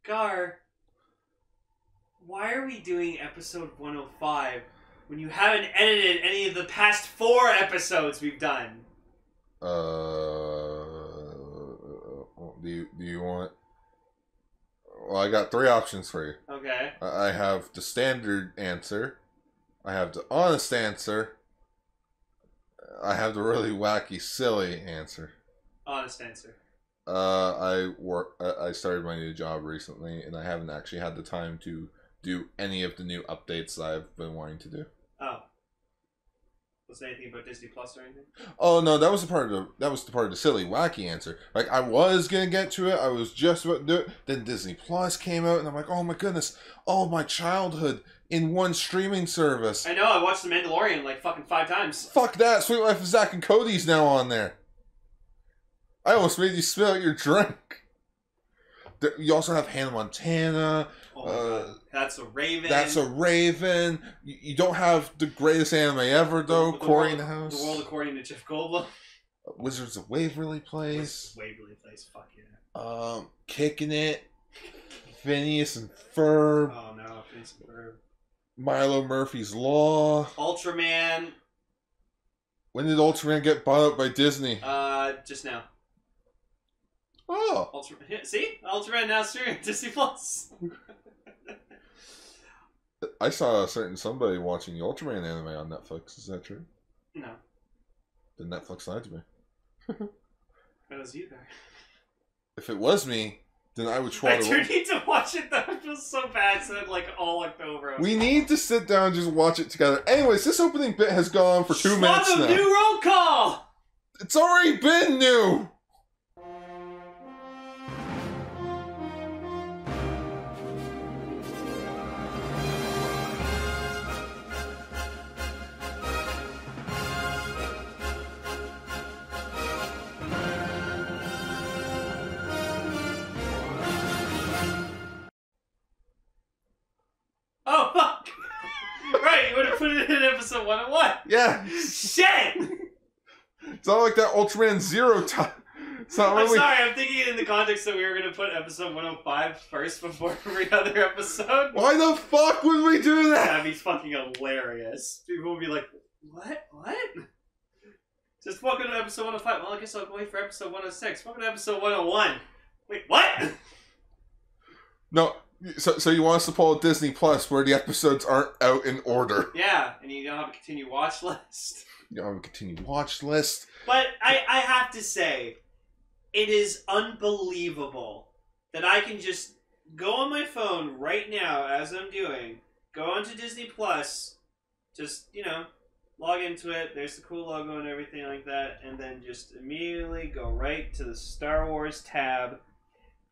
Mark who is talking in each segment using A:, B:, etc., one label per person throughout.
A: Gar, why are we doing episode 105 when you haven't edited any of the past 4 episodes we've done?
B: Do you want... Well, I got 3 options for you.
A: Okay.
B: I have the standard answer. I have the honest answer. I have the really wacky, silly answer.
A: Honest answer.
B: I started my new job recently, and I haven't actually had the time to do any of the new updates that I've been wanting to do.
A: Oh. Was there anything about Disney Plus or anything?
B: Oh no, that was the part of the silly, wacky answer. Like, I was gonna get to it, I was just about to do it, then Disney Plus came out, and I'm like, oh my goodness, all my childhood in one streaming service.
A: I know, I watched The Mandalorian like fucking 5 times.
B: Fuck that, Sweet Life of Zack and Cody's now on there. I almost made you spill out your drink. You also have Hannah Montana.
A: Oh my God. That's a Raven.
B: That's a Raven. You don't have the greatest anime ever, though. Cory in the House.
A: The World According to Jeff Goldblum.
B: Wizards of Waverly Place.
A: Waverly Place, fuck yeah.
B: Kicking It. Phineas and Ferb.
A: Oh no, Phineas and Ferb.
B: Milo Murphy's Law.
A: Ultraman.
B: When did Ultraman get bought out by Disney?
A: Just now.
B: Oh.
A: See? Ultraman now streaming Disney Plus.
B: I saw a certain somebody watching the Ultraman anime on Netflix. Is that true?
A: No.
B: Then Netflix lied to me.
A: That was you, guy.
B: If it was me, then I would try
A: I do need to watch it though. I feel so bad. So like all October.
B: We need to sit down and just watch it together. Anyways, this opening bit has gone for 2 minutes now.
A: New roll call!
B: It's already been new!
A: Oh, fuck! Right, you would have put it in episode 101.
B: Yeah.
A: Shit!
B: It's not like that Ultraman Zero time. It's not
A: I'm
B: really...
A: sorry, I'm thinking in the context that we were going to put episode 105 first before every other episode.
B: Why the fuck would we do that?
A: That'd be fucking hilarious. People would be like, what? What? Just welcome to episode 105. Well, I guess I'll wait for episode 106. Welcome to episode 101. Wait, what?
B: No, so you want us to pull a Disney Plus where the episodes aren't out in order.
A: Yeah, and you don't have a continued watch list.
B: You don't have a continued watch list.
A: But I have to say, it is unbelievable that I can just go on my phone right now, as I'm doing, go onto Disney Plus, just, you know, log into it, there's the cool logo and everything like that, and then just immediately go right to the Star Wars tab,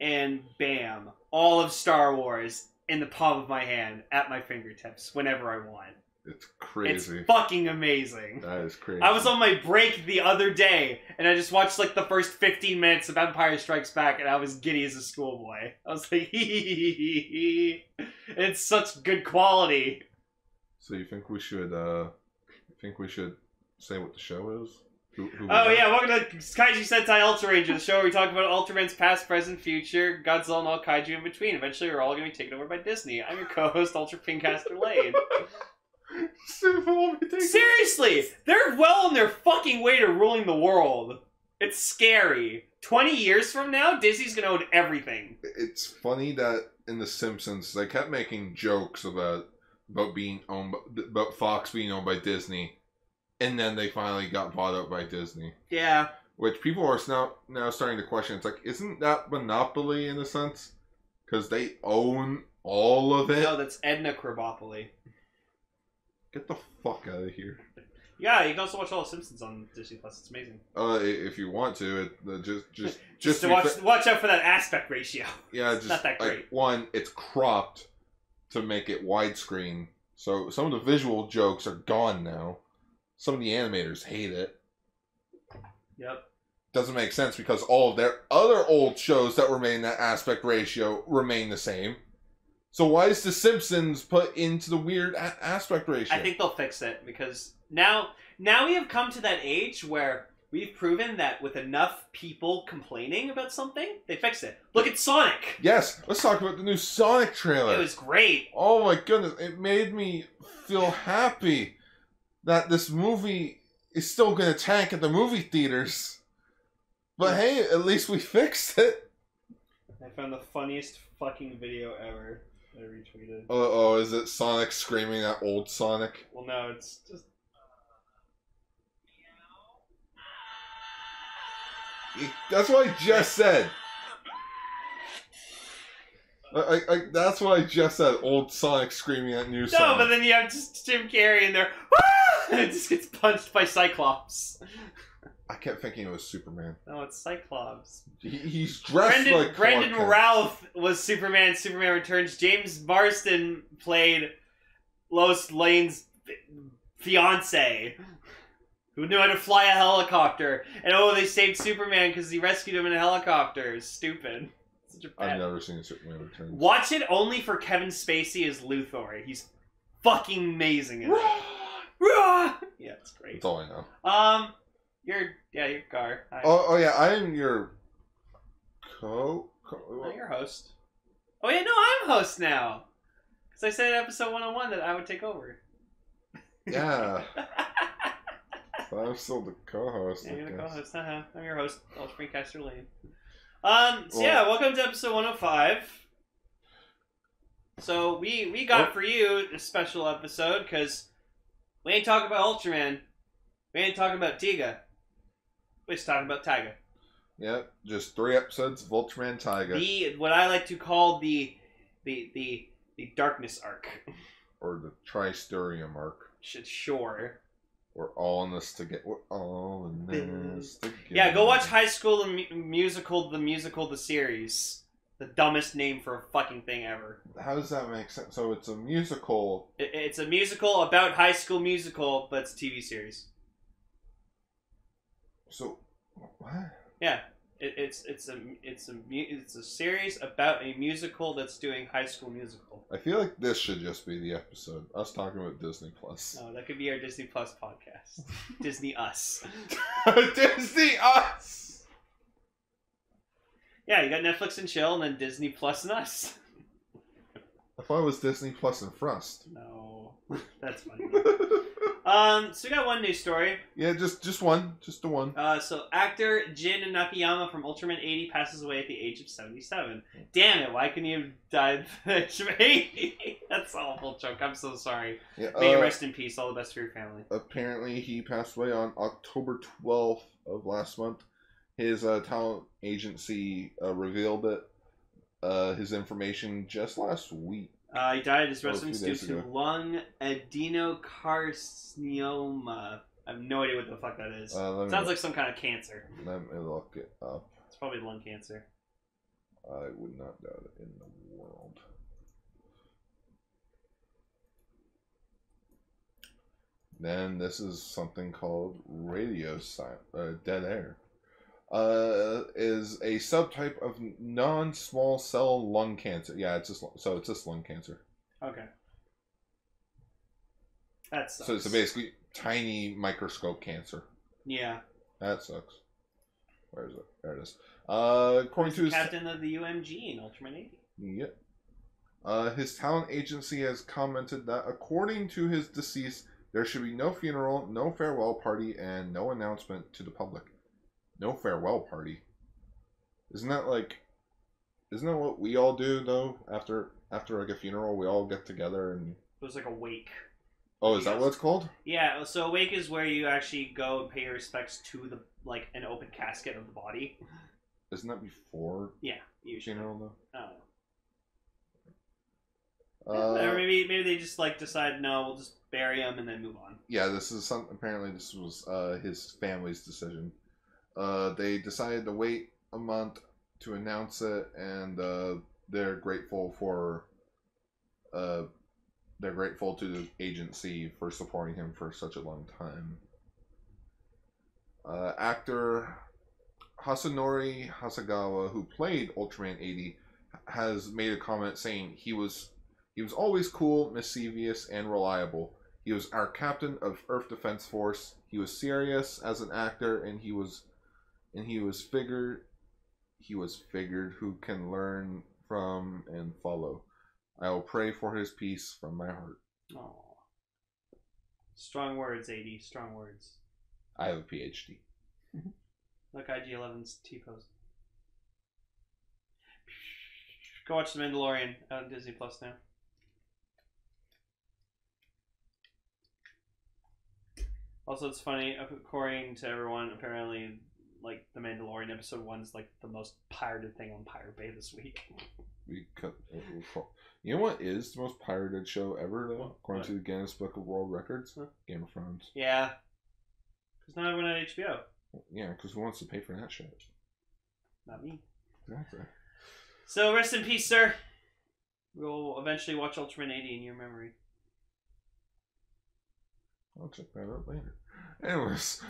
A: and bam, all of Star Wars in the palm of my hand, at my fingertips, whenever I want.
B: It's crazy.
A: It's fucking amazing.
B: That is crazy.
A: I was on my break the other day, and I just watched like the first 15 minutes of Empire Strikes Back, and I was giddy as a schoolboy. I was like, hee. It's such good quality.
B: So you think we should, say what the show is?
A: Oh yeah, welcome to Kaiju Sentai Ultraranger, the show where we talk about Ultraman's past, present, future, Godzilla, and all Kaiju in between. Eventually, we're all going to be taken over by Disney. I'm your co-host, Ultra Pinkcaster Lane. Seriously, they're well on their fucking way to ruling the world. It's scary. 20 years from now, Disney's gonna own everything.
B: It's funny that in The Simpsons, they kept making jokes about Fox being owned by Disney, and then they finally got bought out by Disney.
A: Yeah.
B: Which people are now starting to question. It's like, isn't that monopoly in a sense? Because they own all of it.
A: No, that's Edna Krabopoly.
B: Get the fuck out of here.
A: Yeah, you can also watch all the Simpsons on Disney Plus. It's amazing.
B: If you want to, just
A: to watch out for that aspect ratio.
B: Yeah,
A: it's not that great.
B: Like, one, it's cropped to make it widescreen, so some of the visual jokes are gone now. Some of the animators hate it.
A: Yep.
B: Doesn't make sense because all of their other old shows that were made in that aspect ratio remain the same. So why is The Simpsons put into the weird aspect ratio?
A: I think they'll fix it because now we have come to that age where we've proven that with enough people complaining about something, they fix it. Look at Sonic!
B: Yes, let's talk about the new Sonic trailer.
A: It was great.
B: Oh my goodness, it made me feel happy that this movie is still going to tank at the movie theaters. But hey, at least we fixed it.
A: I found the funniest fucking video ever. I retweeted.
B: Oh, is it Sonic screaming at old Sonic?
A: Well, no, it's just...
B: That's what I just said. That's what I just said. Old Sonic screaming at new Sonic.
A: No, but then you have just Jim Carrey in there. And it just gets punched by Cyclops.
B: I kept thinking it was Superman.
A: No, it's Cyclops.
B: He's dressed like
A: Brendan
B: Clark Kent.
A: Routh was Superman. Superman Returns. James Marsden played Lois Lane's fiance, who knew how to fly a helicopter. And they saved Superman because he rescued him in a helicopter. It's stupid. Such a bad...
B: I've never seen Superman Returns.
A: Watch it only for Kevin Spacey as Luthor. He's fucking amazing in it. Yeah, it's great.
B: That's all I know.
A: Your car. Hi.
B: Oh yeah, I am your
A: Oh, your host. Oh yeah, no, I'm host now. Because I said in episode 101 that I would take over.
B: Yeah. So I'm still the co-host.
A: Yeah, you're the
B: I guess.
A: co-host. I'm your host, Ultraman Lane. Yeah, welcome to episode 105. So we got for you a special episode because we ain't talking about Ultraman. We ain't talking about Tiga. We're just talking about Taiga.
B: Yep, just 3 episodes of Ultraman Taiga.
A: What I like to call the darkness arc.
B: Or the Tri-Strium arc.
A: Sure.
B: We're all in this together. We're all in this together.
A: Yeah, go watch High School Musical, the series. The dumbest name for a fucking thing ever.
B: How does that make sense? So it's a musical.
A: It's a musical about High School Musical, but it's a TV series.
B: So, what?
A: Yeah, it's a series about a musical that's doing High School Musical.
B: I feel like this should just be the episode. Us talking about Disney Plus.
A: No, that could be our Disney Plus podcast. Disney Us.
B: Disney Us!
A: Yeah, you got Netflix and Chill, and then Disney Plus and Us.
B: I thought it was Disney Plus and Frost.
A: No, that's funny. So we got one news story.
B: Yeah, just one. Just the one.
A: So actor Jin Nakayama from Ultraman 80 passes away at the age of 77. Damn it, why couldn't you have died at the age of 80? That's an awful joke. I'm so sorry.
B: Yeah,
A: May you rest in peace. All the best for your family.
B: Apparently, he passed away on October 12th of last month. His talent agency revealed it. His information just last week.
A: He died at his residence due to lung adenocarcinoma. I have no idea what the fuck that is. Sounds like some kind of cancer.
B: Let me look it up.
A: It's probably lung cancer.
B: I would not doubt it in the world. Then this is something called radio dead air. Is a subtype of non-small cell lung cancer. Yeah, it's just lung cancer.
A: Okay. That sucks.
B: So it's basically tiny microscope cancer.
A: Yeah.
B: That sucks. Where is it? There it is. According to his
A: captain of the UMG in Ultraman 80.
B: Yep. His talent agency has commented that according to his decease, there should be no funeral, no farewell party, and no announcement to the public. No farewell party. Isn't that what we all do though? After like a funeral, we all get together and
A: it was like a wake.
B: Oh, is that what it's called?
A: Yeah, so a wake is where you actually go and pay your respects to the an open casket of the body.
B: Isn't that before?
A: Yeah, usually.
B: Funeral though.
A: I don't know. Or maybe they just decide no, we'll just bury him and then move on.
B: Yeah, this is apparently this was his family's decision. They decided to wait a month to announce it, and they're grateful to the agency for supporting him for such a long time. Actor Hasanori Hasegawa, who played Ultraman 80, has made a comment saying he was always cool, mischievous, and reliable. He was our captain of Earth Defense Force. He was serious as an actor, and he was figured who can learn from and follow. I will pray for his peace from my heart.
A: Oh, strong words, 80. Strong words.
B: I have a PhD.
A: Look, IG-11's T-pose. Go watch The Mandalorian on Disney Plus now. Also, it's funny, according to everyone, apparently, like, The Mandalorian episode 1 is, like, the most pirated thing on Pirate Bay this week.
B: You know what is the most pirated show ever, though? According
A: What?
B: to the Guinness Book of World Records?
A: Huh?
B: Game of Thrones.
A: Yeah. Because not everyone at HBO.
B: Yeah, because who wants to pay for that shit?
A: Not me.
B: Exactly.
A: So, rest in peace, sir. We'll eventually watch Ultraman 80 in your memory.
B: I'll check that out later. Anyways,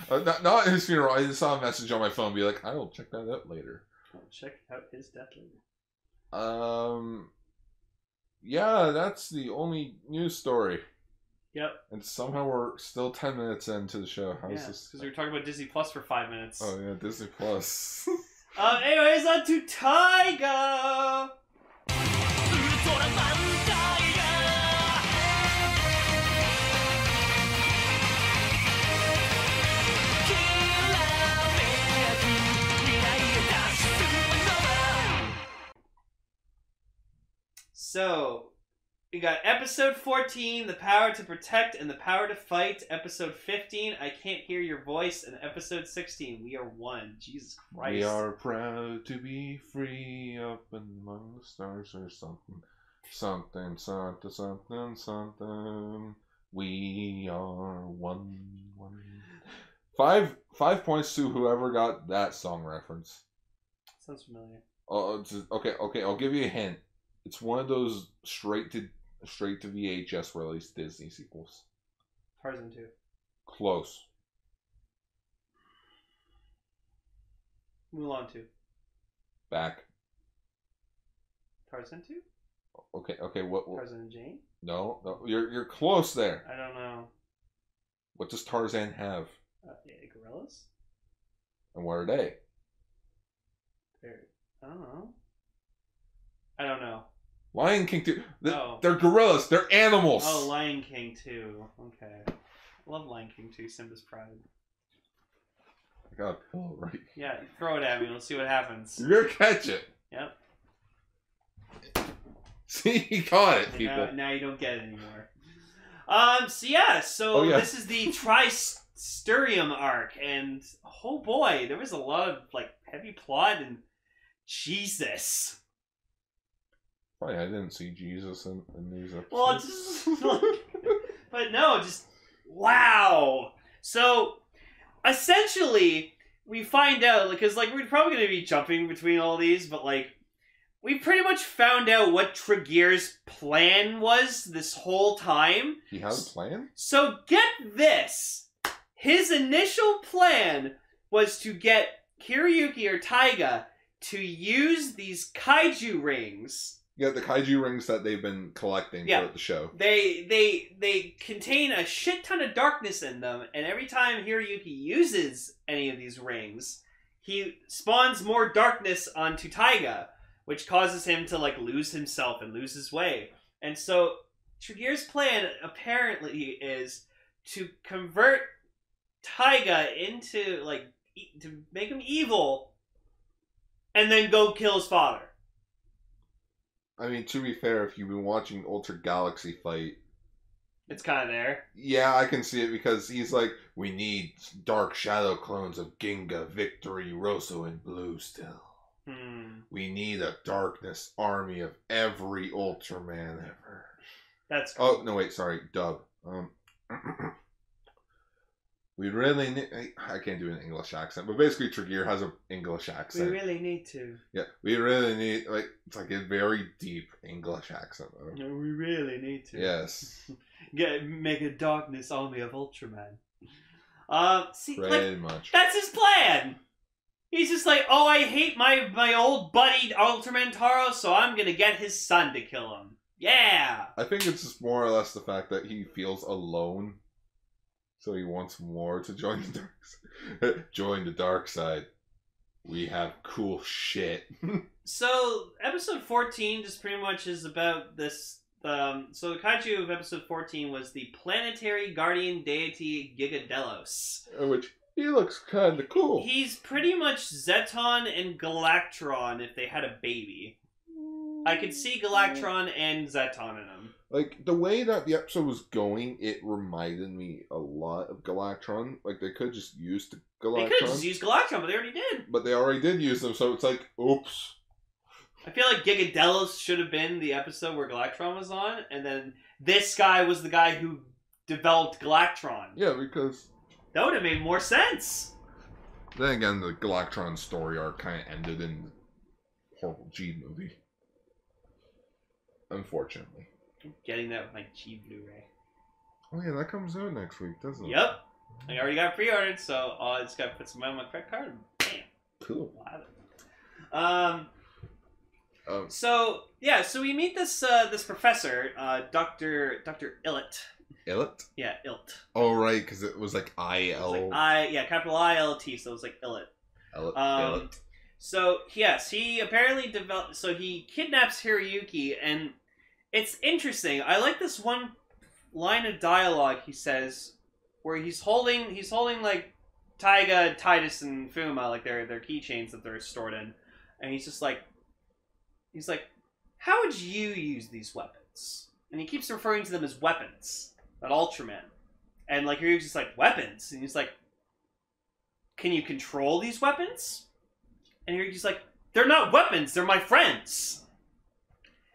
B: not his funeral. I just saw a message on my phone be like, I will check that out later.
A: I'll check out his death later.
B: Yeah, that's the only news story.
A: Yep.
B: And somehow we're still 10 minutes into the show. How is this?
A: Because we were talking about Disney Plus for 5 minutes.
B: Oh, yeah, Disney Plus.
A: Anyways, on to Taiga!
C: Ultraman Taiga.
A: So, we got episode 14, The Power to Protect and the Power to Fight. Episode 15, I Can't Hear Your Voice. And episode 16, We Are One. Jesus Christ.
B: We are proud to be free up among the stars or something. Something, something, something, something. We are one. 5 points to whoever got that song reference.
A: Sounds familiar.
B: Oh, okay. I'll give you a hint. It's one of those straight to VHS released Disney sequels.
A: Tarzan 2.
B: Close.
A: Mulan 2.
B: Back.
A: Tarzan 2?
B: Okay. What?
A: Tarzan and Jane?
B: No. You're close there.
A: I don't know.
B: What does Tarzan have?
A: Gorillas?
B: And what are they?
A: I don't know. I don't know.
B: Lion King 2.
A: Oh.
B: They're gorillas. They're animals.
A: Oh, Lion King 2. Okay. I love Lion King 2, Simba's Pride.
B: I got a pillow right.
A: Yeah, throw it at me. Let's see what happens.
B: You're gonna catch it.
A: Yep.
B: See, he caught it, people.
A: Now you don't get it anymore. So
B: yeah.
A: This is the Tri-Strium arc, and oh boy, there was a lot of like heavy plot and Jesus.
B: Funny, I didn't see Jesus in these episodes.
A: Well, it's just but no, just wow. So essentially, we find out because like we're probably going to be jumping between all these, but like we pretty much found out what TreGEARED's plan was this whole time.
B: He has a plan?
A: So get this. His initial plan was to get Hiroyuki or Taiga to use these Kaiju rings.
B: Yeah, the Kaiju rings that they've been collecting throughout the show.
A: They contain a shit ton of darkness in them, and every time Hiroyuki uses any of these rings, he spawns more darkness onto Taiga, which causes him to like lose himself and lose his way. And so TreGEARED's plan apparently is to convert Taiga into like to make him evil and then go kill his father.
B: I mean, to be fair, if you've been watching Ultra Galaxy fight,
A: it's kind of there.
B: Yeah, I can see it because he's like, we need dark shadow clones of Ginga, Victory, Rosso, and Blue still. We need a darkness army of every Ultraman ever.
A: That's cool.
B: Oh, no, wait, sorry, dub. We really need... I can't do an English accent, but basically TreGEARED has an English accent.
A: We really need to.
B: Yeah, we really need... like it's like a very deep English accent, though.
A: No, we really need to.
B: Yes.
A: Make a darkness army of Ultraman. See,
B: Pretty
A: like,
B: much.
A: that's his plan! He's just like, oh, I hate my old buddy Ultraman Taro, so I'm gonna get his son to kill him. Yeah!
B: I think it's just more or less the fact that he feels alone. So he wants more to join the dark side. Join the dark side. We have cool shit.
A: So, episode 14 just pretty much is about this. So, the kaiju of episode 14 was the planetary guardian deity Gigadelos.
B: Which, he looks kind of cool.
A: He's pretty much Zeton and Galactron if they had a baby. I could see Galactron and Zeton in him.
B: Like, the way that the episode was going, it reminded me a lot of Galactron. Like, they could just use the Galactron.
A: They could have just used Galactron, but they already did.
B: But they already did use them, so it's like, oops.
A: I feel like Gigadelos should have been the episode where Galactron was on, and then this guy was the guy who developed Galactron.
B: Yeah, because...
A: that would have made more sense.
B: Then again, the Galactron story arc kind of ended in the horrible G movie. Unfortunately.
A: I'm getting that with my G Blu-ray.
B: Oh yeah, that comes out next week, doesn't it?
A: Yep. I already got pre-ordered, so I just got to put some money on my credit card and bam.
B: Cool.
A: We'll have it. So yeah, so we meet this this professor, Dr. Illet.
B: Illet?
A: Yeah, Ilt.
B: Oh right, because it was like I-L.
A: Capital I-L-T, so it was like Illet.
B: Illet.
A: So yes, he apparently developed. So he kidnaps Hiroyuki, and it's interesting. I like this one line of dialogue he says, where he's holding like Taiga, Titus, and Fuma, like their keychains that they're stored in, and he's like, how would you use these weapons? And he keeps referring to them as weapons, not Ultraman. And like Hiroyuki's just like, weapons, and he's like, can you control these weapons? And Hiroyuki's like, they're not weapons, they're my friends.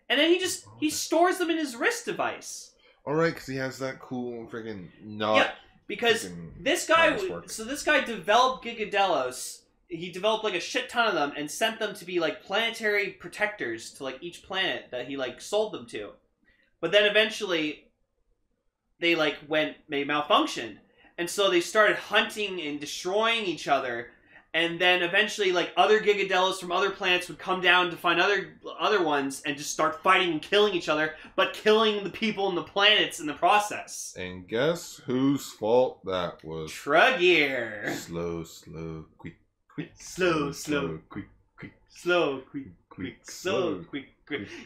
A: And then he stores them in his wrist device.
B: Alright, because he has that cool friggin' knot.
A: Yeah, because this guy developed Gigadelos. He developed like a shit ton of them and sent them to be like planetary protectors to like each planet that he like sold them to. But then eventually they malfunctioned. And so they started hunting and destroying each other. And then eventually, like, other Gigadelos from other planets would come down to find other ones and just start fighting and killing each other, but killing the people and the planets in the process.
B: And guess whose fault that was?
A: TreGEARED.
B: Slow, quick.
A: Slow,
B: quick.
A: Slow, quick. Slow, quick.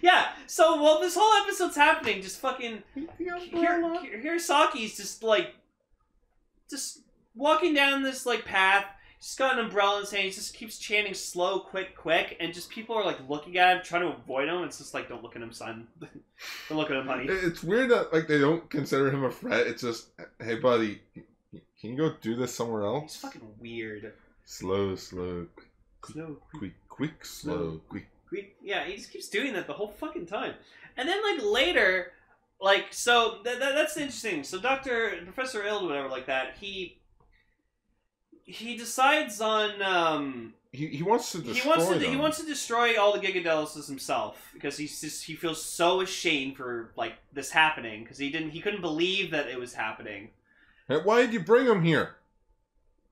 A: Yeah, so while this whole episode's happening, just fucking... Hirasaki's just walking down this, like, path. He's got an umbrella in his hand. He just keeps chanting slow, quick, and just people are like looking at him, trying to avoid him. It's just like, don't look at him, son. Don't look at him, honey.
B: It's weird that like they don't consider him a threat. It's just, hey, buddy, can you go do this somewhere else?
A: He's fucking weird.
B: Slow, quick.
A: Yeah, he just keeps doing that the whole fucking time. And then like later, like so that's interesting. So Professor Ild, whatever, like that, he decides on
B: he wants to destroy
A: he wants to destroy all the Gigadeloses himself because he feels so ashamed for like this happening because he couldn't believe that it was happening.
B: Hey, why did you bring him here?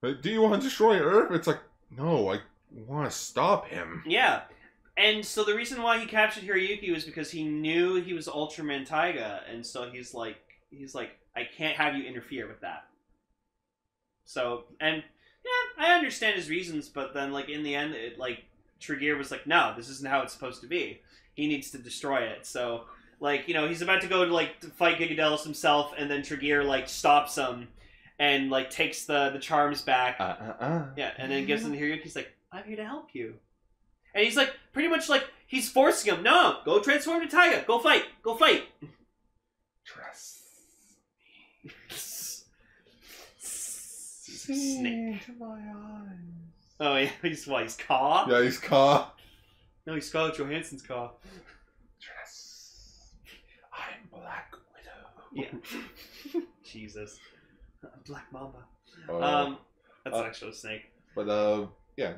B: Do you want to destroy Earth? It's like, no, I want to stop him.
A: Yeah. And so the reason why he captured Hiroyuki was because he knew he was Ultraman Taiga, and so he's like I can't have you interfere with that. So, and yeah, I understand his reasons, but then, like, in the end, it, like, TreGEARED was like, no, this isn't how it's supposed to be. He needs to destroy it. So, like, you know, he's about to go to, like, to fight Gigadelos himself, and then TreGEARED, like, stops him and, like, takes the charms back. Yeah, and then gives them to Hiroyuki. He's like, I'm here to help you. And he's, like, pretty much, like, he's forcing him, no, go transform to Taiga. Go fight.
B: Trust.
A: Snake.
B: To my eyes.
A: Oh, yeah, he's Ka?
B: Yeah, he's Ka.
A: No, he's Scarlett Johansson's Ka.
B: Trust. I'm Black Widow.
A: Yeah. Jesus. Black Mamba. That's an actual snake.
B: But, yeah,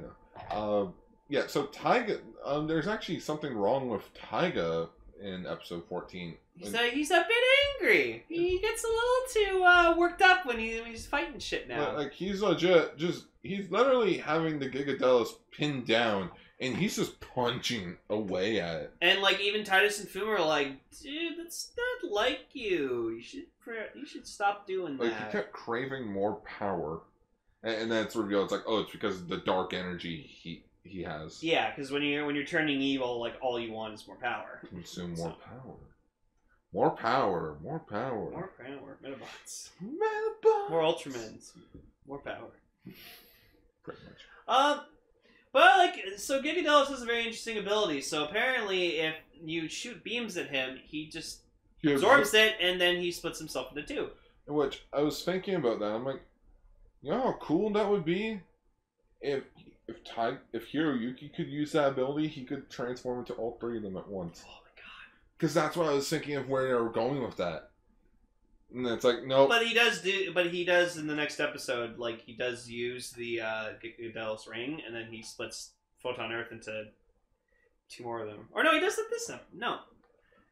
B: no. Yeah, so Taiga, there's actually something wrong with Taiga in episode 14.
A: He's a bit angry. He gets a little too worked up when he's fighting shit now.
B: Like, he's legit, he's literally having the Gigadelos pinned down.
A: Yeah.
B: And he's just punching away at it.
A: And like even Titus and Fuma are like, dude, that's not like you. You should stop doing that.
B: Like he kept craving more power, and then it's revealed it's like, oh, it's because of the dark energy he has.
A: Yeah, because when you're turning evil, like all you want is more power.
B: Consume more power. More power. More power.
A: More power. Metabots.
B: Metabots.
A: More Ultramans. More power.
B: Pretty much.
A: But like, so Gigadelos has a very interesting ability. So apparently, if you shoot beams at him, he just absorbs it, and then he splits himself into two.
B: Which I was thinking about that. I'm like, you know how cool that would be if Hiroyuki could use that ability, he could transform into all three of them at once.
A: Oh my god!
B: Because that's what I was thinking of where they were going with that. And it's like, no.
A: But he does in the next episode, like, he does use the Gigadelos ring, and then he splits Photon Earth into two more of them. Or no, he does it this time. No,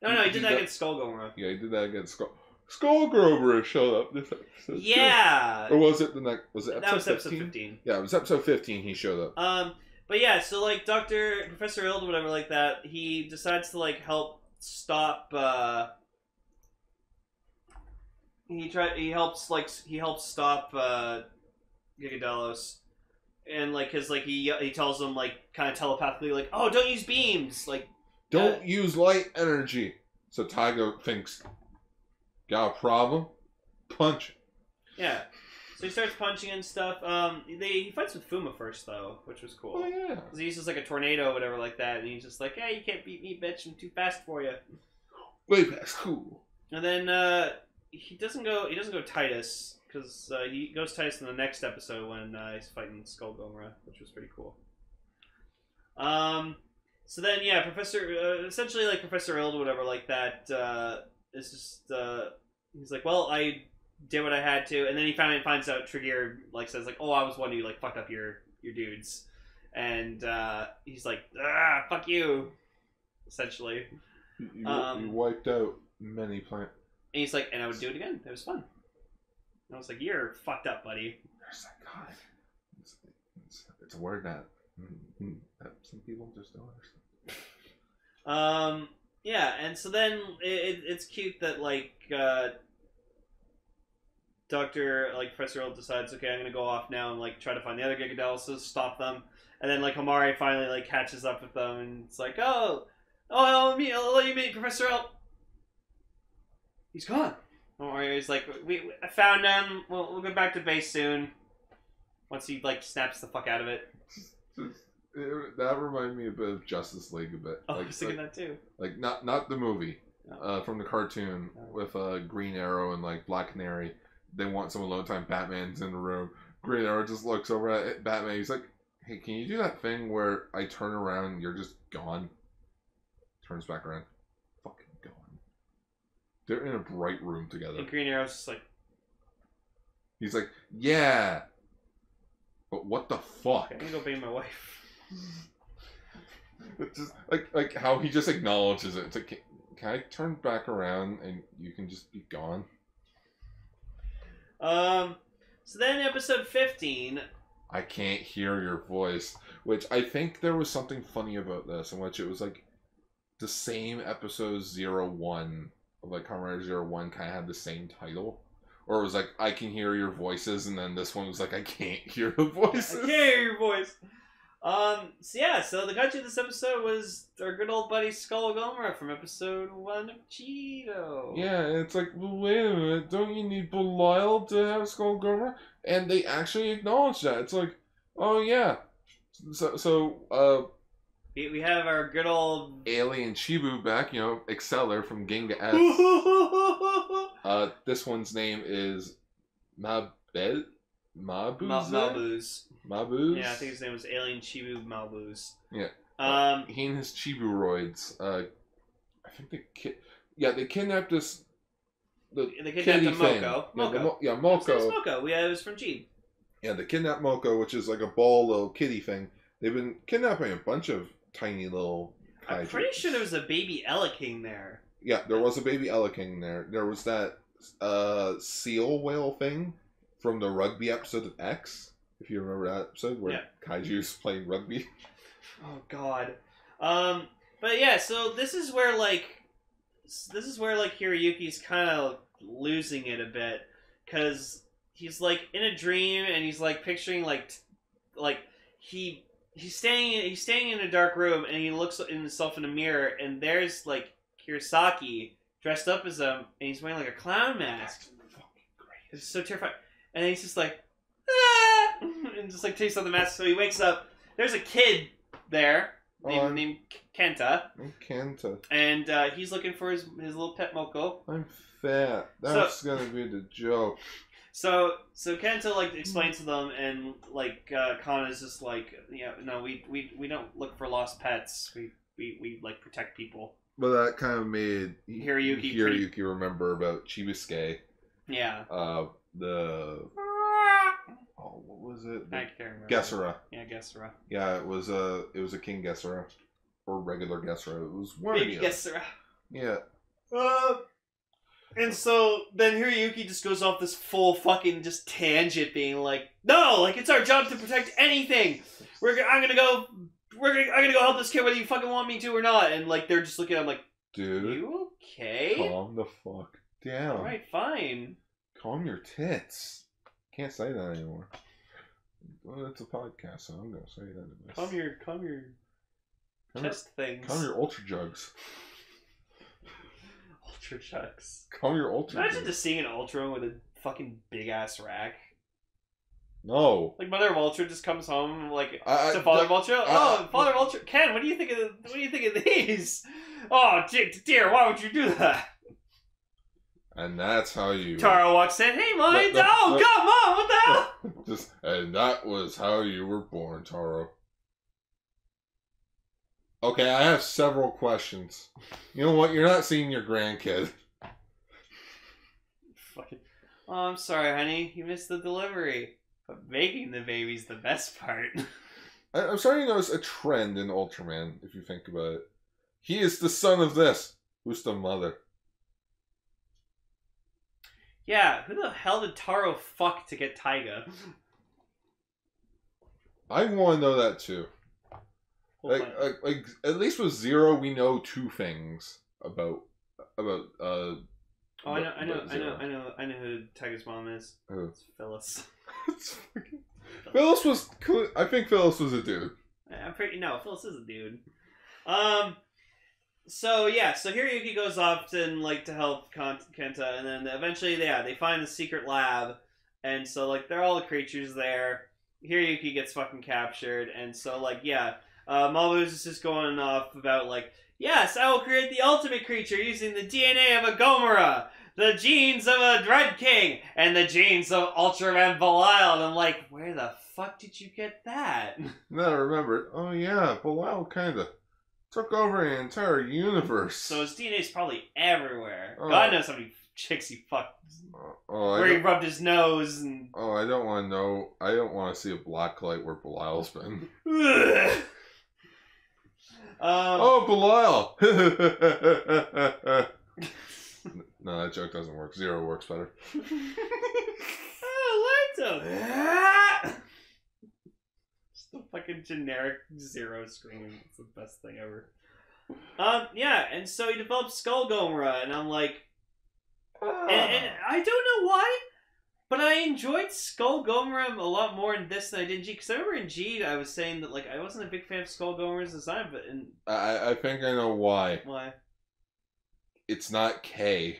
A: he did that against Skullgomera.
B: Yeah, he did that against Skullgomera showed up this episode.
A: Yeah.
B: Too. Or was it the next? Was it episode
A: that was episode 15?
B: Yeah, it was episode 15. He showed up.
A: But yeah, so like Professor Ild, whatever, like that, he decides to like help stop. He helps stop Gigadelos, and like cause like he tells him like kind of telepathically like, oh, don't use beams, like
B: don't use light energy. So Taiga thinks, got a problem? Punch.
A: Yeah. So he starts punching and stuff. He fights with Fuma first though, which was cool.
B: Oh yeah.
A: Cause he uses like a tornado or whatever like that, and he's just like, hey, you can't beat me, bitch! I'm too fast for you.
B: Way fast, cool.
A: And then he doesn't go Titus, because he goes Titus in the next episode when he's fighting Skullgomera, which was pretty cool. So then yeah, essentially like Professor Ild or whatever like that is just he's like, well, I did what I had to, and then he finds out TreGEARED like says like, oh, I was one who like fucked up your dudes, and he's like, ah, fuck you, essentially.
B: You wiped out many planets.
A: And he's like, and I would do it again. It was fun. And I was like, you're fucked up, buddy.
B: There's that God. It's a word that some people just don't understand.
A: Yeah, and so then it's cute that like Professor Ild decides, okay, I'm gonna go off now and like try to find the other Gigadelos, stop them, and then like Homare finally like catches up with them, and it's like, I'll let you meet Professor Ild. He's gone. He's like, I found him. We'll get back to base soon. Once he like snaps the fuck out of it.
B: That reminded me a bit of Justice League a bit.
A: Oh, I was thinking that too.
B: Like not the movie, from the cartoon with Green Arrow and like Black Canary. They want some alone time. Batman's in the room. Green Arrow just looks over at Batman. He's like, "Hey, can you do that thing where I turn around and you're just gone?" Turns back around. Fucking gone. They're in a bright room together.
A: And Green Arrow's just like...
B: He's like, yeah! But what the fuck?
A: Okay, I'm gonna go bang my wife.
B: It's just, like how he just acknowledges it. It's like, can I turn back around and you can just be gone?
A: So then episode 15...
B: I can't hear your voice. Which I think there was something funny about this, in which it was like the same episode 01 of like Kamen Rider 01 kind of had the same title. Or it was like, I can hear your voices, and then this one was like, I can't hear the voices.
A: I can't hear your voice. So the Kaiju of this episode was our good old buddy Skullgomera from episode 1 of Cheeto.
B: Yeah, and it's like, well, wait a minute, don't you need Belial to have Skullgomera? And they actually acknowledge that. It's like, oh yeah.
A: We have our good old...
B: Alien Chibu back, Exceller from Ginga S. This one's name is Mabuz?
A: Malbuz.
B: Mabuz?
A: Yeah, I think his name was Alien Chibu Malbuz.
B: Yeah. He and his Chiburoids. I think they kidnapped this...
A: They kidnapped the Moko.
B: Moko.
A: Moko. It was from Jean.
B: Yeah, they kidnapped Moko, which is like a ball little kitty thing. They've been kidnapping a bunch of tiny little kaiju.
A: I'm pretty sure there was a baby King there.
B: Yeah, there was a baby King there. There was that seal whale thing from the rugby episode of X, if you remember that episode where Kaiju's playing rugby.
A: Oh God. But yeah, so this is where like Hiroyuki's kind of losing it a bit, because he's like in a dream and he's like picturing like he's staying in a dark room and he looks at himself in a mirror and there's like Kurosaki dressed up as him and he's wearing like a clown mask. It's so terrifying. And he's just like, ah! And just like takes off the mask. So he wakes up. There's a kid there named Kenta.
B: I'm Kenta.
A: And he's looking for his little pet Moko.
B: I'm fat. That's gonna be the joke.
A: So Kenta like explains to them, and like Kana's just like, yeah, no, we don't look for lost pets. We like protect people.
B: But that kind of made
A: Hiroyuki
B: remember about Chibisuke.
A: Yeah.
B: What was it?
A: I can't remember.
B: Gessera.
A: Yeah, Gessera.
B: Yeah, it was a King Gessera. Or regular Gessera. It was one
A: Baby Gessera.
B: Yeah.
A: And so then Hiroyuki just goes off this full fucking just tangent, being like, no, like it's our job to protect anything. I'm gonna go help this kid whether you fucking want me to or not. And like they're just looking at him like,
B: dude,
A: you okay?
B: Calm the fuck down.
A: All right, fine.
B: Calm your tits. Can't say that anymore. Well, it's a podcast, so I'm gonna say that.
A: Calm your chest things.
B: Calm your ultra jugs.
A: Ultra chucks.
B: Calm your ultra.
A: Imagine
B: jugs.
A: just seeing an Ultra with a fucking big ass rack.
B: No.
A: Like Mother of Ultra just comes home like to Father of Ultra. Father of Ultra. Ken, what do you think of these? Oh dear, why would you do that?
B: And that's how you.
A: Taro walks in. Hey, Mommy. Come on! What the hell?
B: And that was how you were born, Taro. Okay, I have several questions. You know what? You're not seeing your grandkid.
A: Fucking. Oh, I'm sorry, honey. You missed the delivery. But making the baby's the best part.
B: I'm starting to notice a trend in Ultraman, if you think about it. He is the son of this. Who's the mother?
A: Yeah, who the hell did Taro fuck to get Taiga?
B: I want to know that too. Like, at least with Zero, we know two things about.
A: Oh, I know who Taiga's mom is.
B: Who?
A: It's Phyllis.
B: Phyllis was. I think Phyllis was a dude.
A: Phyllis is a dude. So Hiroyuki goes off to help Kenta, and then eventually, they find the secret lab, and so like they're all the creatures there. Hiroyuki gets fucking captured, and so Mabu's just going off about like, yes, I will create the ultimate creature using the DNA of a Gomora, the genes of a Dread King, and the genes of Ultraman Belial. And I'm like, where the fuck did you get that?
B: Then I remembered. Oh yeah, Belial kinda took over the entire universe.
A: So his DNA's probably everywhere. God knows how many chicks he fucked. Where he rubbed his nose and...
B: Oh, I don't want to know. I don't want to see a black light where Belial's been. Oh, Belial! No, that joke doesn't work. Zero works better.
A: Just the fucking generic Zero scream. It's the best thing ever. Yeah, and so he developed Skull Gomora, and I'm like... And I don't know why, but I enjoyed Skull Gomora a lot more in this than I did in G. Because I remember in G, I was saying that like I wasn't a big fan of Skull Gomora's design, but in...
B: I think I know why.
A: Why?
B: It's not K.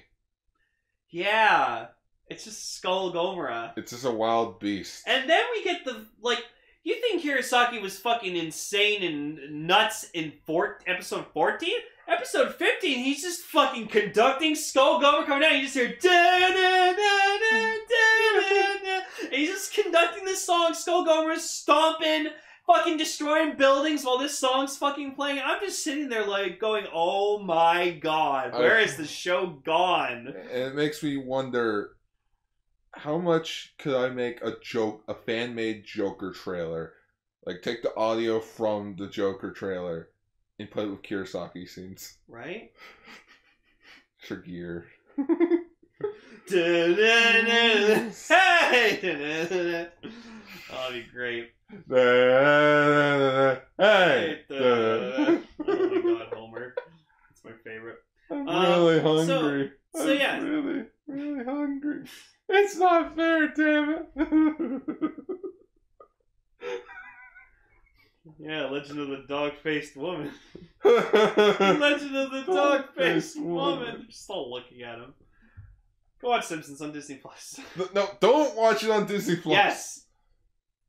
A: Yeah, it's just Skull Gomora.
B: It's just a wild beast.
A: And then we get the, like, you think Hirosaki was fucking insane and nuts in episode 14? Episode 15, he's just fucking conducting Skull Gomora coming down. You just hear and he's just conducting this song. Skull Gomora's stomping, fucking destroying buildings while this song's fucking playing. I'm just sitting there like going, oh my god, where is the show gone?
B: And it makes me wonder, how much could I make a fan-made Joker trailer? Like, take the audio from the Joker trailer and put it with Kurosaki scenes.
A: Right?
B: TreGEARED.
A: Hey! Oh, that'd be great.
B: Hey!
A: Oh my god, Homer. That's my favorite.
B: I'm really hungry.
A: So yeah.
B: I'm really, really hungry. It's not fair, damn it.
A: Yeah, Legend of the Dog-Faced Woman. Legend of the Dog-Faced Woman. They're still looking at him. Go watch Simpsons on Disney Plus.
B: No, don't watch it on Disney Plus.
A: Yes.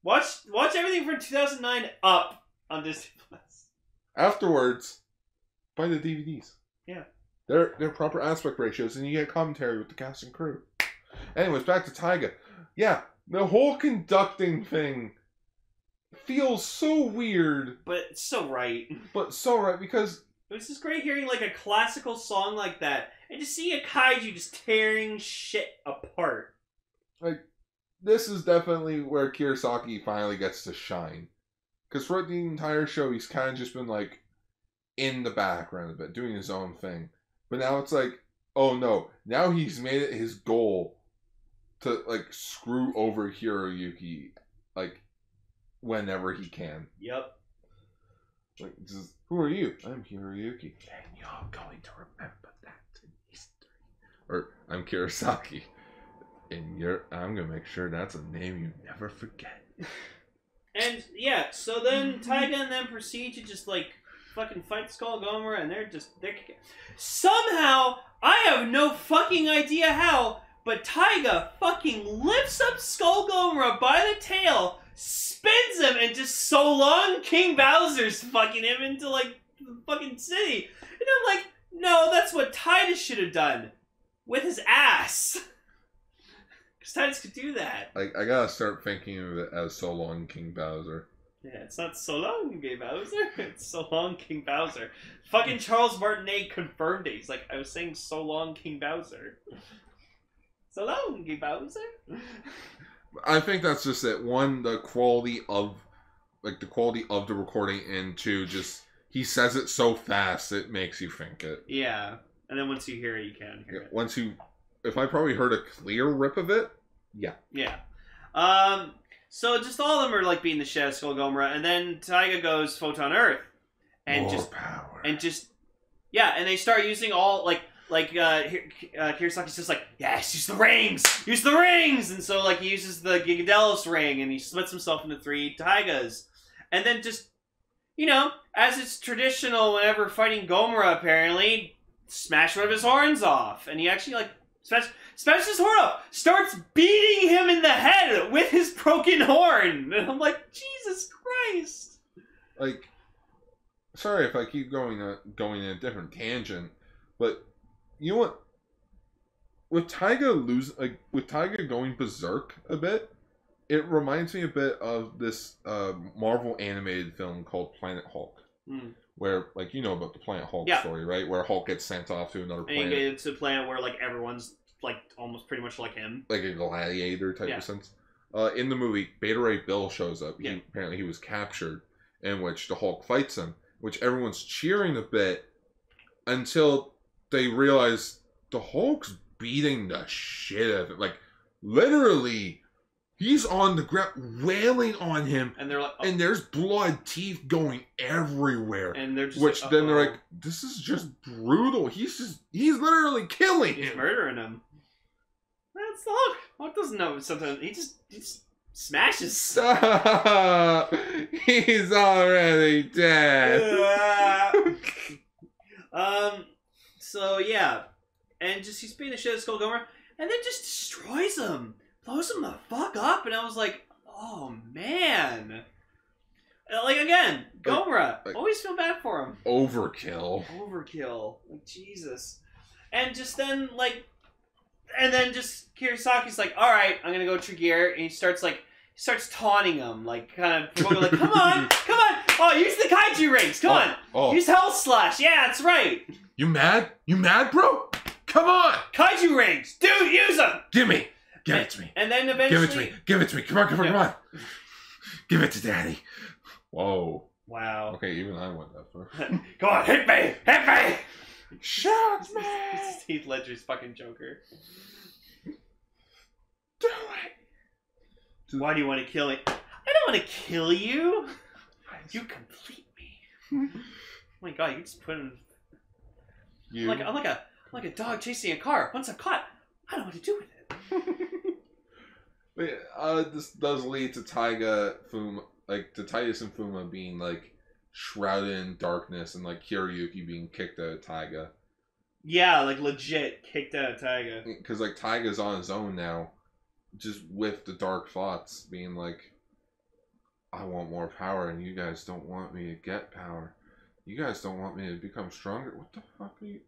A: Watch everything from 2009 up on Disney Plus.
B: Afterwards, buy the DVDs.
A: Yeah.
B: They're proper aspect ratios, and you get commentary with the cast and crew. Anyways, back to Taiga. Yeah, the whole conducting thing feels so weird.
A: But it's so right.
B: But so right, because
A: it was just great hearing like a classical song like that, and just seeing a kaiju just tearing shit apart.
B: Like, this is definitely where Kiyosaki finally gets to shine. Because throughout the entire show, he's kind of just been like in the background a bit, doing his own thing. But now it's like, oh no, now he's made it his goal to like screw over Hiroyuki, like whenever he can.
A: Yep.
B: Like, just, who are you? I'm Hiroyuki, and you're going to remember that in history. Or I'm Kiyosaki, and I'm gonna make sure that's a name you never forget.
A: And yeah, so then Taiga and them proceed to just like fucking fight Skull Gomera, and they're somehow, I have no fucking idea how, but Taiga fucking lifts up Skull Gomera by the tail, spins him, and just so long King Bowser's fucking him into like the fucking city. And I'm like, no, that's what Titus should have done with his ass. Because Titus could do that.
B: Like, I gotta start thinking of it as So Long King Bowser.
A: Yeah, it's not so long, King Bowser. It's so long, King Bowser. Fucking Charles Martinet confirmed it. He's like, I was saying so long, King Bowser. So long, King Bowser.
B: I think that's just it. One, the quality of the recording, and two, just he says it so fast it makes you think it.
A: Yeah, and then once you hear it, you can hear it.
B: If I probably heard a clear rip of it, yeah.
A: Yeah. So just all of them are like beating the shit out of Skull Gomera, and then Taiga goes Photon Earth, and
B: More
A: just
B: power.
A: And just and they start using all Kirisaki's just like, yes, use the rings, and so like he uses the Gigadelos ring, and he splits himself into 3 Taigas, and then just as it's traditional whenever fighting Gomera, apparently smash one of his horns off, and he actually like smashes his horn off, starts beating him in the head with his broken horn. And I'm like, Jesus Christ.
B: Like, sorry if I keep going in a different tangent, but you know what? With Taiga going berserk a bit, it reminds me a bit of this Marvel animated film called Planet Hulk.
A: Mm.
B: Where, like, you know about the Planet Hulk story, right? Where Hulk gets sent off to another planet.
A: And it's a planet where, like, everyone's, like, almost pretty much like him.
B: Like a gladiator type of sense. In the movie, Beta Ray Bill shows up. Apparently he was captured, in which the Hulk fights him, which everyone's cheering a bit until they realize the Hulk's beating the shit out of it. Like, literally, he's on the ground wailing on him, and they're like, and there's blood, teeth going everywhere. And they're just they're like, this is just brutal. He's literally killing him.
A: He's murdering him. That's the Hulk. Hulk doesn't know sometimes. He just smashes.
B: Stop. He's already dead.
A: So yeah, and just he's beating the shit out of Skull Gomera, and then just destroys him. Blows him the fuck up, and I was like, oh man. Like, again, Gomera, always feel bad for him.
B: Overkill.
A: Like, Jesus. And just then, like, just Kirisaki's like, alright, I'm gonna go TreGEARED, and he starts taunting him, like, kind of promoting, like, come on, oh, use the Kaiju rings, come on, use Hell Slash, yeah, that's right.
B: You mad, bro? Come on!
A: Kaiju rings, dude, use them!
B: Give it to me. And then eventually... Give it to me. Come on. Give it to Daddy. Whoa.
A: Wow.
B: Okay, even I went that far.
A: Come on, hit me!
B: Shoot me!
A: Heath Ledger's fucking Joker. Why do you want to kill me? I don't want to kill you. You complete me. Oh my god, you just put in... I'm like a dog chasing a car. Once I'm caught, I don't know what to do with
B: it. This does lead to Taiga Fuma, like to Titus and Fuma being like shrouded in darkness, and like Hiroyuki being kicked out of Taiga.
A: Yeah, like legit kicked out of Taiga.
B: Because like Taiga's on his own now, just with the dark thoughts, being like, I want more power, and you guys don't want me to get power. You guys don't want me to become stronger. What the fuck are you?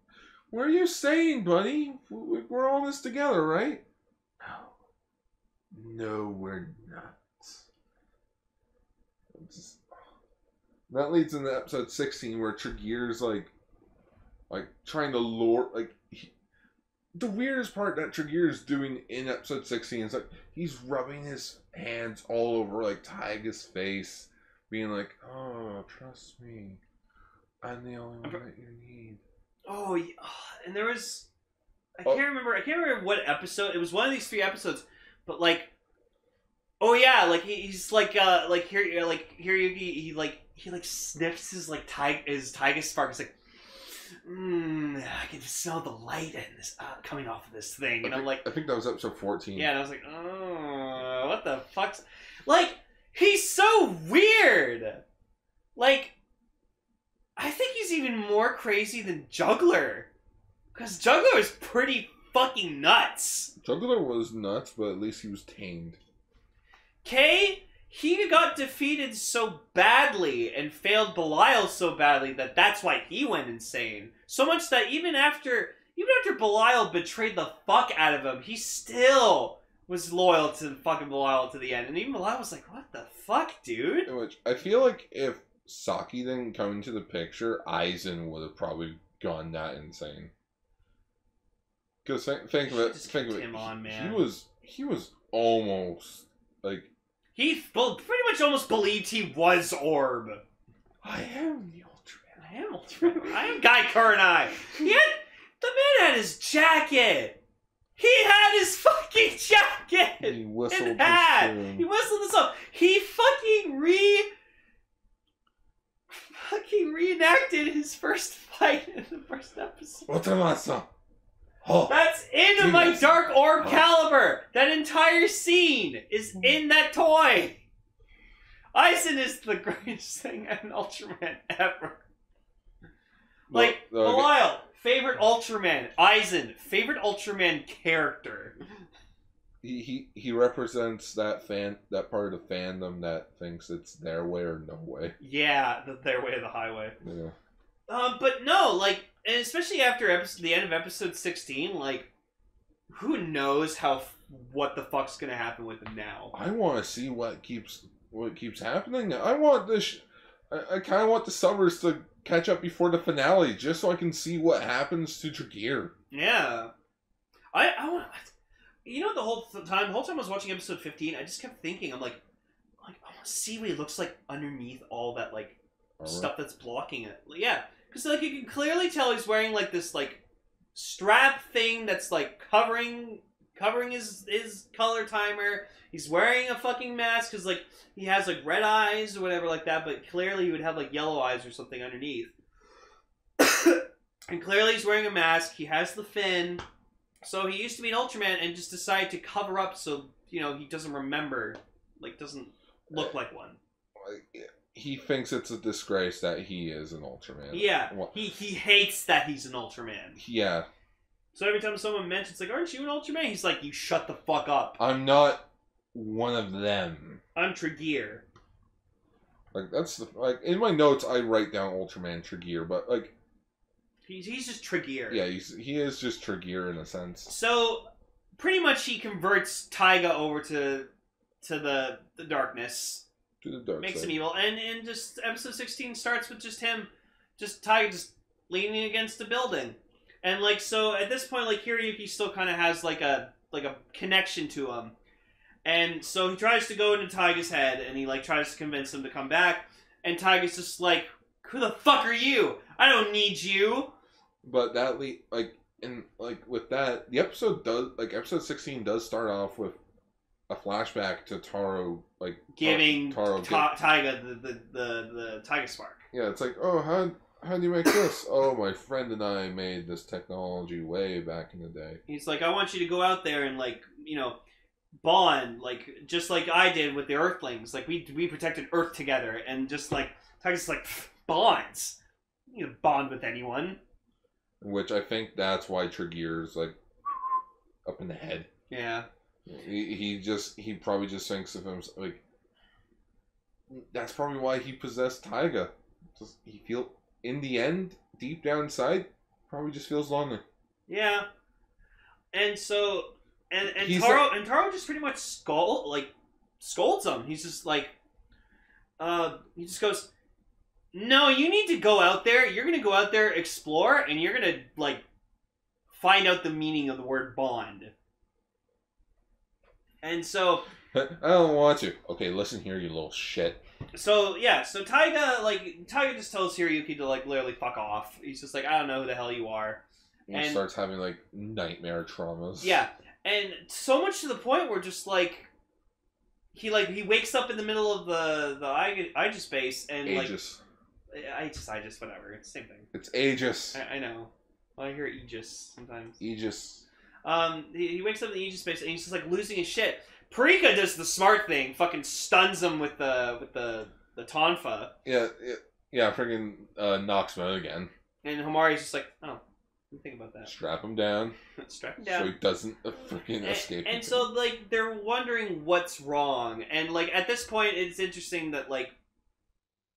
B: What are you saying, buddy? We're all in this together, right? No, we're not. That leads into episode 16, where TreGEARED's like trying to lure, the weirdest part that TreGEARED's doing in episode 16 is like he's rubbing his hands all over like Taiga's face, being like, "Oh, trust me, I'm the only one that you need." Oh, yeah.
A: And there was, I can't remember what episode. It was one of these 3 episodes, but like, oh yeah, like he's like Hiroyuki, he sniffs his Taiga spark. It's like, I can smell the light and this coming off of this thing, and I
B: think that was episode 14.
A: Yeah, and I was like, oh, what the fuck's... Like, he's so weird! Like, I think he's even more crazy than Juggler. Because Juggler is pretty fucking nuts.
B: Juggler was nuts, but at least he was tamed.
A: He got defeated so badly and failed Belial so badly that's why he went insane. So much that even after Belial betrayed the fuck out of him, he still was loyal to fucking Belial to the end. And even Belial was like, what the fuck, dude?
B: Which, I feel like if Saki didn't come into the picture, Aizen would have probably gone that insane. Because think of it.
A: Him on, man.
B: He was almost like...
A: He pretty much almost believed he was Orb.
B: I am the Ultraman.
A: I am Ultraman. I am Guy Kurenai. The man had his jacket. He had his fucking jacket.
B: He whistled
A: and hat. He whistled this up. He fucking reenacted his first fight in the first episode.
B: Ultraman-san.
A: Oh, that's in my Dark Orb Caliber. That entire scene is in that toy. Aizen is the greatest thing an Ultraman ever. Like, Belial, favorite Ultraman. Aizen, favorite Ultraman character.
B: He represents that part of the fandom that thinks it's their way or no way.
A: Yeah, their way or the highway.
B: Yeah.
A: But no, like, and especially after the end of episode 16, like, who knows what the fuck's gonna happen with him now?
B: I want to see what keeps happening. I want this. I kind of want the summers to catch up before the finale, just so I can see what happens to TreGEARED.
A: Yeah, I want. You know, the whole time I was watching episode 15, I just kept thinking, I'm like, I want to see what he looks like underneath all that stuff that's blocking it. Yeah. Because, like, you can clearly tell he's wearing, like, this, like, strap thing that's, like, covering his color timer. He's wearing a fucking mask because, like, he has, like, red eyes or whatever like that, but clearly he would have, like, yellow eyes or something underneath. And clearly he's wearing a mask. He has the fin. So he used to be an Ultraman and just decided to cover up so, you know, he doesn't remember, like, doesn't look like one.
B: He thinks it's a disgrace that he is an Ultraman.
A: Yeah, he hates that he's an Ultraman.
B: Yeah.
A: So every time someone mentions, like, aren't you an Ultraman? He's like, you shut the fuck up.
B: I'm not one of them.
A: I'm TreGEARED.
B: Like, that's in my notes I write down Ultraman TreGEARED, but, like...
A: He's just TreGEARED.
B: Yeah, he is just TreGEARED in a sense.
A: So, pretty much he converts Taiga over to the darkness. Makes him evil, and just episode 16 starts with just him, Taiga just leaning against a building, and like so at this point, like Hiroyuki still kind of has like a connection to him, and so he tries to go into Taiga's head, and he like tries to convince him to come back, and Taiga's just like, who the fuck are you? I don't need you.
B: But that with that, the episode 16 does start off with a flashback to Taro, like
A: giving
B: Taro
A: Taiga the Taiga spark.
B: Yeah, it's like, oh, how do you make this? Oh, my friend and I made this technology way back in the day.
A: He's like, I want you to go out there and, like, you know, bond, like, just like I did with the Earthlings. Like, we protected Earth together, and just, like, Taiga's like, bonds. You know, bond with anyone.
B: Which I think that's why TreGEARED's, like, up in the head.
A: Yeah.
B: He probably just thinks of him, like, that's probably why he possessed Taiga. Just, he feel, in the end, deep down inside, probably just feels lonely.
A: Yeah. And so, and Taro just pretty much scolds him. He's just like, he just goes, no, you need to go out there. You're going to go out there, explore, and you're going to, like, find out the meaning of the word bond. And so...
B: I don't want to. Okay, listen here, you little shit.
A: So, yeah, so Taiga just tells Hiroyuki to, like, literally fuck off. He's just like, I don't know who the hell you are.
B: And starts having, like, nightmare traumas.
A: Yeah, and so much to the point where just, like, he wakes up in the middle of the Aegis space, and,
B: Aegis.
A: Aegis, whatever, it's the same thing.
B: It's Aegis.
A: I know. Well, I hear Aegis sometimes.
B: Aegis.
A: He wakes up in the Aegis space, and he's just, like, losing his shit. Parika does the smart thing, fucking stuns him with the tonfa.
B: Yeah, freaking knocks him out again.
A: And Homari's just like, oh, didn't think about that.
B: Strap him down.
A: Strap him down.
B: So he doesn't freaking escape.
A: And so, like, they're wondering what's wrong. And, like, at this point, it's interesting that, like,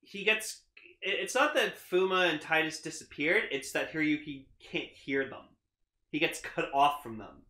A: he gets... It's not that Fuma and Titus disappeared, it's that Hiroyuki can't hear them. He gets cut off from them.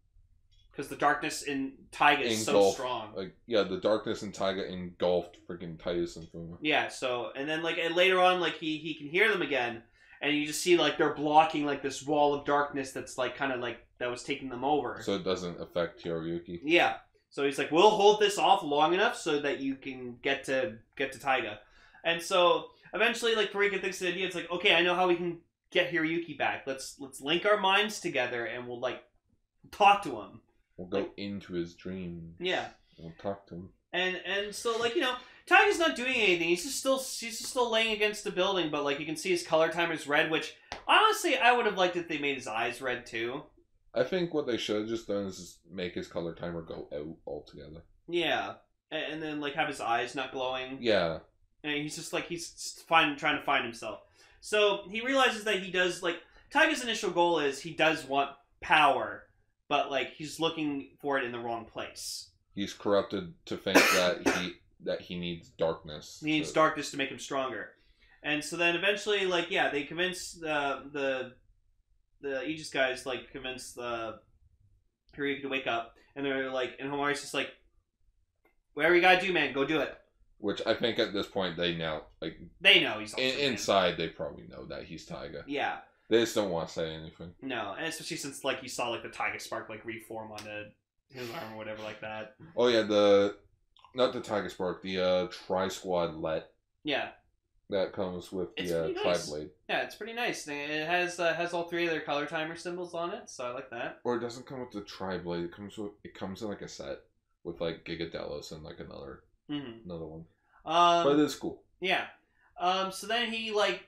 A: Because the darkness in Taiga is so strong.
B: Like, yeah, the darkness in Taiga engulfed freaking Titus and Fuma.
A: Yeah, so, and then, like, and later on, like, he can hear them again, and you just see, like, they're blocking, like, this wall of darkness that's, like, kind of, like, that was taking them over.
B: So it doesn't affect Hiroyuki.
A: Yeah. So he's like, we'll hold this off long enough so that you can get to Taiga. And so, eventually, like, Parika thinks of the idea, it's like, okay, I know how we can get Hiroyuki back. Let's link our minds together, and we'll, like, talk to him.
B: We'll go into his dreams.
A: Yeah.
B: We'll talk to him.
A: And so, like, you know, Taiga's not doing anything. He's just still laying against the building, but, like, you can see his color timer's red, which, honestly, I would have liked if they made his eyes red, too.
B: I think what they should have just done is just make his color timer go out altogether.
A: Yeah. And then, like, have his eyes not glowing.
B: Yeah.
A: And he's just, like, trying to find himself. So, he realizes that he does, like, Taiga's initial goal is he does want power, but, like, he's looking for it in the wrong place. He's
B: corrupted to think that he needs darkness.
A: He needs darkness to make him stronger. And so then eventually, like, yeah, they convince the Aegis guys, like, convince the Hiroyuki to wake up. And they're like, and Homari's just like, whatever you gotta do, man, go do it.
B: Which I think at this point they know, like...
A: They know he's
B: inside, they probably know that he's Taiga.
A: Yeah.
B: They just don't want to say anything.
A: No, and especially since, like, you saw, like, the Taiga spark, like, reform onto his arm or whatever like that.
B: Oh, yeah, not the Taiga spark, the Tri-Squad let.
A: Yeah.
B: That comes with the Tri-Blade.
A: Yeah, it's pretty nice. It has all three of their color timer symbols on it, so I like that.
B: Or it doesn't come with the Tri-Blade, it comes in, like, a set with, like, Gigadelos and, like, another one. But it is cool.
A: Yeah. So then he, like...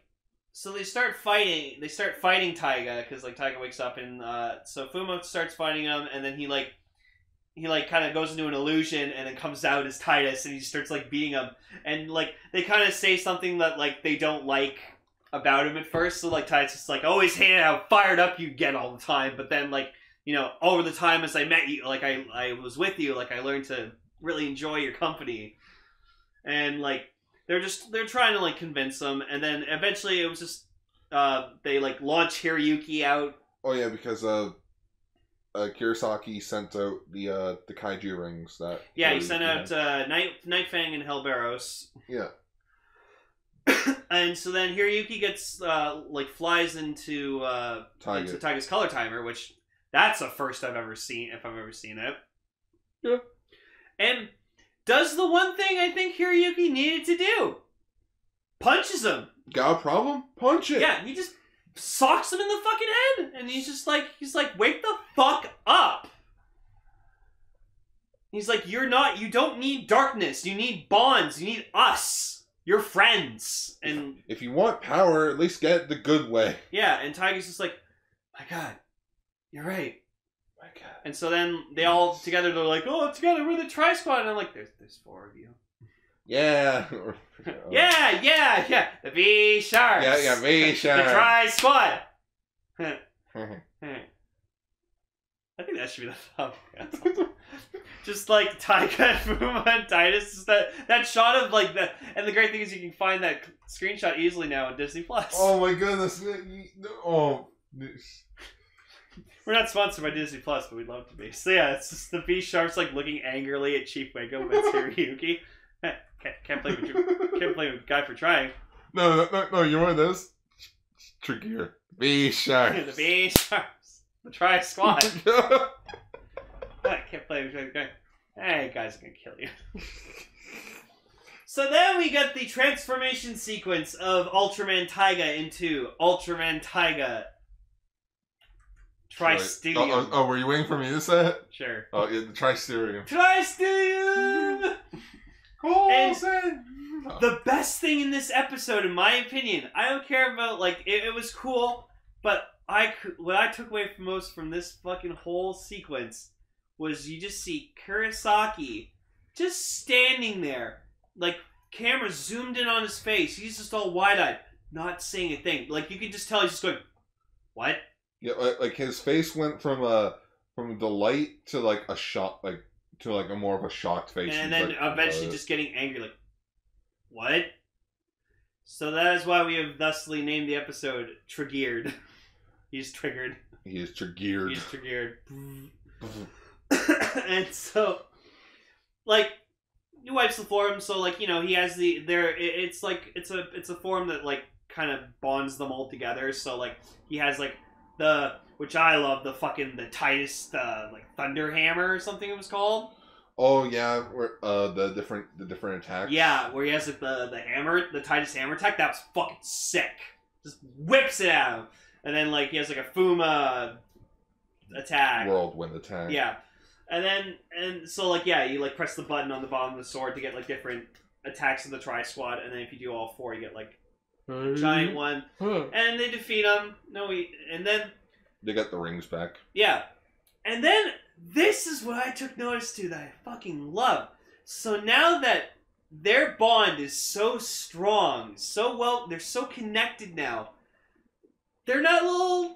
A: So they start fighting. They start fighting Taiga because, like, Taiga wakes up and so Fuma starts fighting him, and then he kind of goes into an illusion and then comes out as Titus, and he starts, like, beating him, and, like, they kind of say something that, like, they don't like about him at first. So, like, Titus is like, always hated how fired up you get all the time, but then, like, you know, over the time as I met you, like, I was with you, like, I learned to really enjoy your company, and, like. They're trying to, like, convince him, and then eventually it was just they, like, launch Hiroyuki out.
B: Oh yeah, because Kurosaki sent out the Kaiju rings that.
A: Yeah, he sent out Nightfang and Hellbarrows.
B: Yeah.
A: And so then Hiroyuki gets like, flies into Taiga's color timer, which that's a first I've ever seen, if I've ever seen it.
B: Yeah.
A: And does the one thing I think Hiroyuki needed to do. Punches him.
B: Got a problem? Punch it.
A: Yeah, he just socks him in the fucking head. And he's like, wake the fuck up. He's like, you don't need darkness. You need bonds. You need us. You're friends. And
B: if you want power, at least get it the good way.
A: Yeah, and Taiga's just like, my God, you're right.
B: My God.
A: And so then they all together, they're like, oh, together we're the Tri-Squad. And I'm like, there's 4 of you.
B: Yeah.
A: yeah. The V-Sharps.
B: Yeah, V-Sharps.
A: The Tri-Squad. I think that should be the thumbnail. Just like Taiga, Fuma, and Titus. Just that shot of like the. And the great thing is you can find that screenshot easily now on Disney Plus.
B: Oh my goodness! Oh.
A: We're not sponsored by Disney Plus, but we'd love to be. So yeah, it's just the V-Sharps like looking angrily at Chief Wiggum and Tsuruyuki. Can't blame a guy for trying.
B: No. You know what it is? Trickier. V-Sharps.
A: The V-Sharps. The Tri-Squad. I can't play with the guy. Hey, guys, I'm gonna kill you. So then we got the transformation sequence of Ultraman Taiga into Ultraman Taiga Tri-Strium.
B: Oh, were you waiting for me to say it?
A: Sure.
B: Oh, yeah, the Tri-Strium.
A: Tri-Strium! The best thing in this episode, in my opinion, I don't care about, like, it was cool, but what I took away most from this fucking whole sequence was you just see Kurosaki just standing there, like, camera zoomed in on his face. He's just all wide-eyed, not saying a thing. Like, you can just tell he's just going, what?
B: Yeah, like his face went from delight to like a shock, like to like a more of a shocked face.
A: And then eventually just getting angry, like, what? So that is why we have thusly named the episode TreGEARED. He's triggered.
B: He is TreGEARED.
A: He's TreGEARED. And so, like, he wipes the form. So, like, you know, he has it's like it's a form that like kind of bonds them all together. So, like, he has like which I love, the Titus like Thunder Hammer or something it was called.
B: Oh yeah, where the different attacks.
A: Yeah, where he has like the hammer, the Titus hammer attack. That was fucking sick. Just whips it at him, and then like he has like a Fuma attack.
B: Whirlwind attack.
A: Yeah. And so, like, yeah, you, like, press the button on the bottom of the sword to get, like, different attacks of the Tri-Squad, and then if you do all 4, you get, like, a giant one. And they defeat him. And then...
B: They got the rings back.
A: Yeah. And then, this is what I took notice to that I fucking love. So now that their bond is so strong, they're so connected now, they're not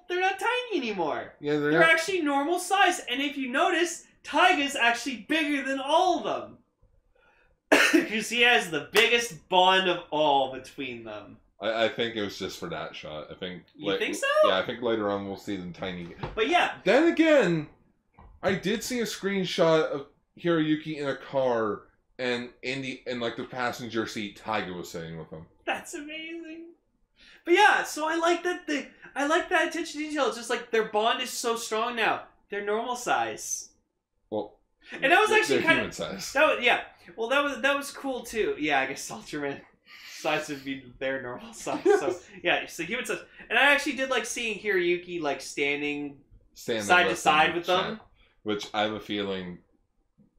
A: tiny anymore.
B: Yeah,
A: they're actually normal size. And if you notice, Taiga's actually bigger than all of them. Because he has the biggest bond of all between them.
B: I think it was just for that shot. I think.
A: You think so?
B: Yeah, I think later on we'll see them tiny.
A: But yeah.
B: Then again, I did see a screenshot of Hiroyuki in a car, and in like the passenger seat, Taiga was sitting with him.
A: That's amazing. But yeah, so I like that attention to detail. It's just like their bond is so strong now. They're normal size.
B: Well,
A: and that was actually kind
B: human
A: of
B: size.
A: Well, that was cool too. Yeah, I guess Ultraman size would be their normal size. So yeah, so human size. And I actually did like seeing Hiroyuki like standing side to side with them.
B: Which I have a feeling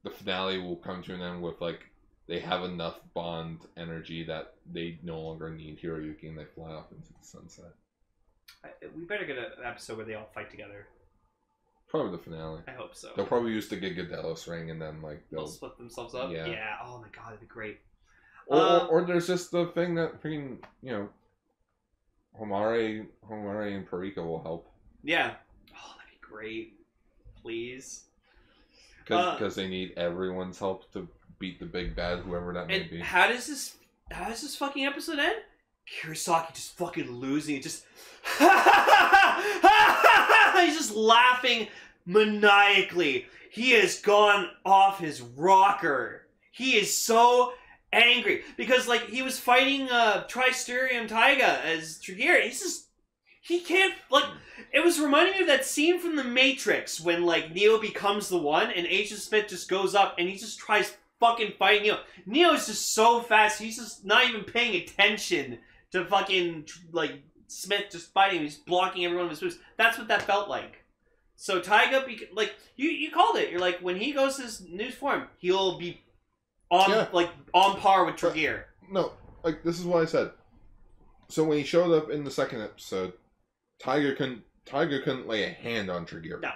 B: the finale will come to an end with like they have enough bond energy that they no longer need Hiroyuki and they fly off into the sunset.
A: We better get an episode where they all fight together.
B: Probably the finale.
A: I hope so.
B: They'll probably use the Gigadelos ring and then like
A: they'll split themselves up.
B: Yeah.
A: Oh my god, that'd be great.
B: Or there's just the thing that freaking Homare and Parika will help.
A: Yeah. Oh, that'd be great. Please.
B: Because they need everyone's help to beat the big bad, whoever that may be.
A: How does this fucking episode end? Kurosaki just fucking losing it, just he's just laughing maniacally. He has gone off his rocker. He is so angry because like he was fighting Tri-Strium Taiga as TreGEARED. He can't, like, it was reminding me of that scene from The Matrix when like Neo becomes the one and Agent Smith just goes up and he just tries fucking fighting Neo. Neo is just so fast, he's just not even paying attention to fucking like Smith just fighting him. He's blocking every one of his moves. That's what that felt like. So Taiga, like you called it. You're like, when he goes to his new form, he'll be on on par with TreGEARED.
B: No, like this is what I said. So when he showed up in the second episode, Taiga couldn't lay a hand on TreGEARED.
A: No.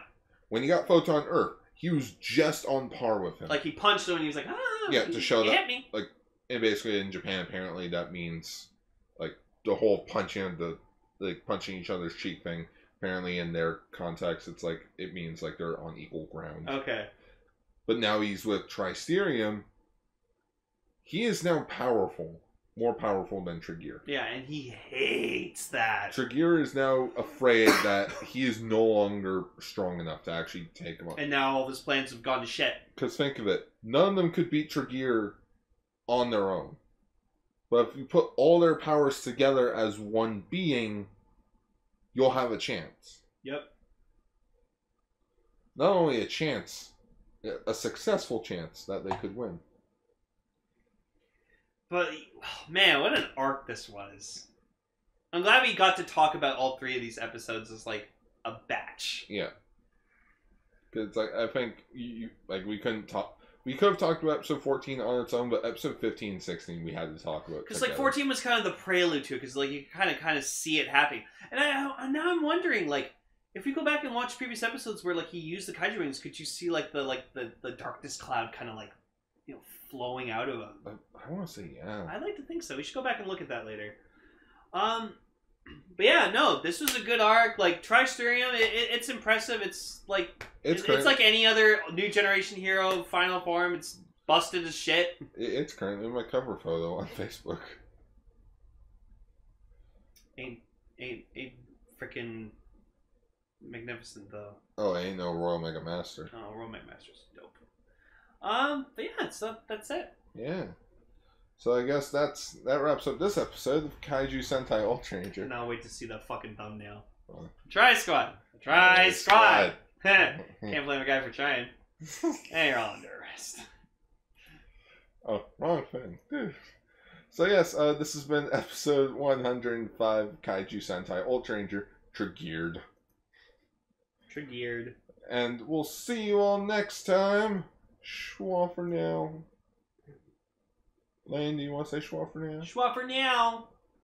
B: When he got Photon Earth, he was just on par with him.
A: Like he punched him and he was like,
B: yeah, to show that
A: hit me.
B: like, and basically in Japan apparently that means like the whole punching each other's cheek thing. Apparently in their context, it's like it means like they're on equal ground.
A: Okay.
B: But now he's with Tri-Strium. He is now powerful. More powerful than TreGEARED.
A: Yeah, and he hates that.
B: TreGEARED is now afraid that he is no longer strong enough to actually take him on.
A: And now all of his plans have gone to shit.
B: Because think of it. None of them could beat TreGEARED on their own. But if you put all their powers together as one being, you'll have a chance.
A: Yep.
B: Not only a chance, a successful chance that they could win.
A: But, man, what an arc this was. I'm glad we got to talk about all three of these episodes as, like, a batch.
B: Yeah. Because, like, I think, we couldn't talk... We could have talked about episode 14 on its own, but episode 15 and 16 we had to talk about.
A: Because, like, 14 was kind of the prelude to it, because, like, you kind of see it happening. And now I'm wondering, like, if we go back and watch previous episodes where, like, he used the Kaiju rings, could you see, like, the darkness cloud kind of, like, you know, flowing out of him?
B: I want to say yeah.
A: I'd like to think so. We should go back and look at that later. But yeah, no, this was a good arc. Like Tri-Strium, it's impressive. It's like it's like any other new generation hero final form. It's busted as shit.
B: It's currently my cover photo on Facebook.
A: Ain't freaking magnificent though.
B: Oh, ain't no Royal Mega Master.
A: Oh, Royal Mega Master's dope. But yeah, so that's it.
B: Yeah. So I guess that wraps up this episode of Kaiju Sentai Ultraranger.
A: Now wait to see that fucking thumbnail. Tri-Squad! Tri-Squad! Can't blame a guy for trying. Hey, you're all under arrest.
B: Oh, wrong thing. So yes, this has been episode 105 Kaiju Sentai Ultraranger TreGEARED.
A: TreGEARED.
B: And we'll see you all next time. Schwa for now. Lane, do you want to say schwa for now?
A: Schwa for now.